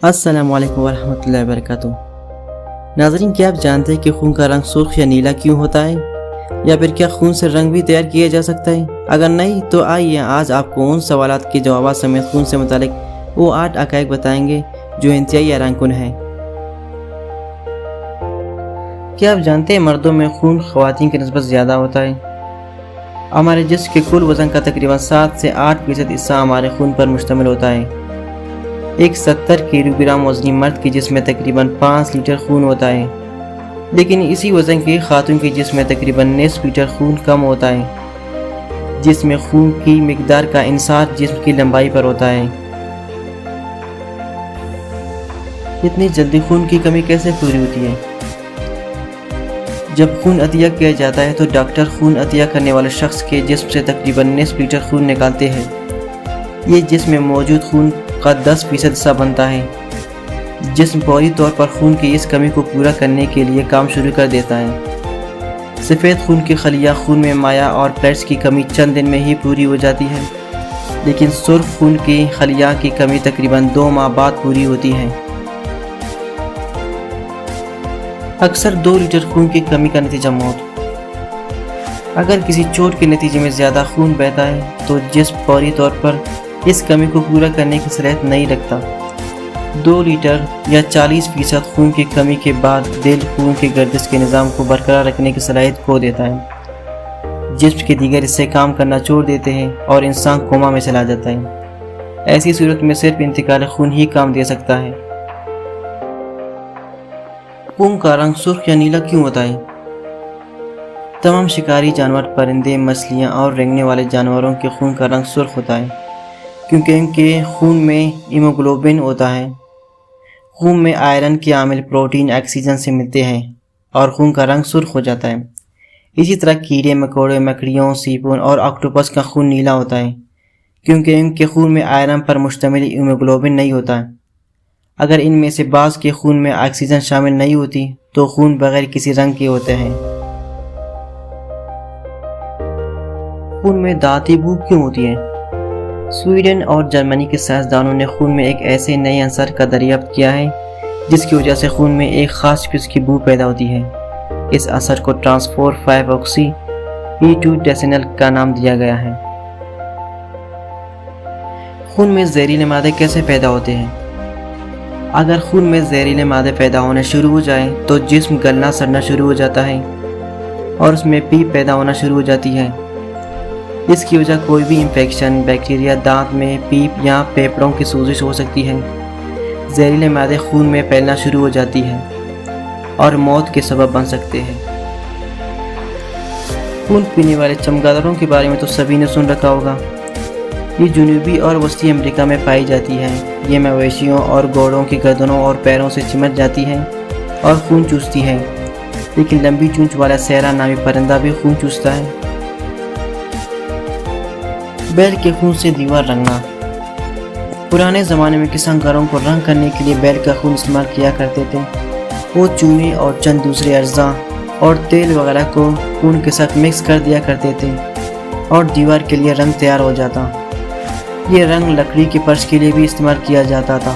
السلام علیکم ورحمۃ اللہ وبرکاتہ۔ ناظرین، کیا آپ جانتے ہیں کہ خون کا رنگ سرخ یا نیلا کیوں ہوتا ہے؟ یا پھر کیا خون سے رنگ بھی تیار کیا جا سکتا ہے؟ اگر نہیں تو آئیے آج آپ کو ان سوالات کے جوابات سمیت خون سے متعلق وہ 8 حقائق بتائیں گے جو انتہائی حیران کن ہیں۔ کیا آپ جانتے ہیں مردوں میں خون خواتین کی نسبت زیادہ ہوتا ہے؟ ہمارے جسم کے کل وزن کا تقریباً 7 سے 8% حصہ ہمارے خون پر مشتمل ہوتا ہے۔ ایک 70 کلو گرام وزنی مرد کے جسم میں تقریباً 5 لیٹر خون ہوتا ہے، لیکن اسی وزن کی خاتون کے جسم میں تقریباً نصف لیٹر خون کم ہوتا ہے۔ جسم میں خون کی مقدار کا انحصار جسم کی لمبائی پر ہوتا ہے۔ اتنی جلدی خون کی کمی کیسے پوری ہوتی ہے؟ جب خون عطیہ کیا جاتا ہے تو ڈاکٹر خون عطیہ کرنے والے شخص کے جسم سے تقریباً نصف لیٹر خون نکالتے ہیں۔ یہ جسم میں موجود خون کا 10% حصہ بنتا ہے۔ جسم فوری طور پر خون کی اس کمی کو پورا کرنے کے لیے کام شروع کر دیتا ہے۔ سفید خون کی خلیہ خون میں مائع اور پلیٹس کی کمی چند دن میں ہی پوری ہو جاتی ہے، لیکن سرخ خون کی خلیہ کی کمی تقریباً 2 ماہ بعد پوری ہوتی ہے۔ اکثر 2 لیٹر خون کی کمی کا نتیجہ موت۔ اگر کسی چوٹ کے نتیجے میں زیادہ خون بہتا ہے تو جسم فوری طور پر اس کمی کو پورا کرنے کی صلاحیت نہیں رکھتا۔ 2 لیٹر یا 40% خون کی کمی کے بعد دل خون کی گردش کے نظام کو برقرار رکھنے کی صلاحیت کھو دیتا ہے۔ جسم کے دیگر حصے کام کرنا چھوڑ دیتے ہیں اور انسان کوما میں چلا جاتا ہے۔ ایسی صورت میں صرف انتقال خون ہی کام دے سکتا ہے۔ خون کا رنگ سرخ یا نیلا کیوں ہوتا ہے؟ تمام شکاری جانور، پرندے، مچھلیاں اور رینگنے والے جانوروں کے خون کا رنگ سرخ ہوتا ہے کیونکہ ان کے خون میں ہیموگلوبن ہوتا ہے۔ خون میں آئرن کے عامل پروٹین آکسیجن سے ملتے ہیں اور خون کا رنگ سرخ ہو جاتا ہے۔ اسی طرح کیڑے مکوڑے، مکڑیوں، سیپوں اور آکٹوپس کا خون نیلا ہوتا ہے کیونکہ ان کے خون میں آئرن پر مشتمل ہیموگلوبن نہیں ہوتا۔ اگر ان میں سے بعض کے خون میں آکسیجن شامل نہیں ہوتی تو خون بغیر کسی رنگ کے ہوتے ہیں۔ خون میں دھاتی بو کیوں ہوتی ہے؟ سویڈن اور جرمنی کے سائنسدانوں نے خون میں ایک ایسے نئے عنصر کا دریافت کیا ہے جس کی وجہ سے خون میں ایک خاص قسم کی بو پیدا ہوتی ہے۔ اس اثر کو ٹرانسفور 5 آکسی E2 ڈیسینل کا نام دیا گیا ہے۔ خون میں زہریلے مادے کیسے پیدا ہوتے ہیں؟ اگر خون میں زہریلے مادے پیدا ہونے شروع ہو جائیں تو جسم گلنا سڑنا شروع ہو جاتا ہے اور اس میں پیپ پیدا ہونا شروع ہو جاتی ہے۔ اس کی وجہ کوئی بھی انفیکشن، بیکٹیریا، دانت میں پیپ یا پھیپھڑوں کی سوزش ہو سکتی ہے۔ زہریلے مادے خون میں پھیلنا شروع ہو جاتی ہے اور موت کے سبب بن سکتے ہیں۔ خون پینے والے چمگادڑوں کے بارے میں تو سبھی نے سن رکھا ہوگا۔ یہ جنوبی اور وسطی امریکہ میں پائی جاتی ہے۔ یہ مویشیوں اور گھوڑوں کی گردنوں اور پیروں سے چمٹ جاتی ہے اور خون چوستی ہے، لیکن لمبی چونچ والا سہرا نامی پرندہ بھی خون چوستا ہے۔ بیل کے خون سے دیوار رنگنا۔ پرانے زمانے میں کسان گھروں کو رنگ کرنے کے لیے بیل کا خون استعمال کیا کرتے تھے۔ وہ چونے اور چند دوسرے اجزاء اور تیل وغیرہ کو خون کے ساتھ مکس کر دیا کرتے تھے اور دیوار کے لیے رنگ تیار ہو جاتا۔ یہ رنگ لکڑی کے فرش کے لیے بھی استعمال کیا جاتا تھا۔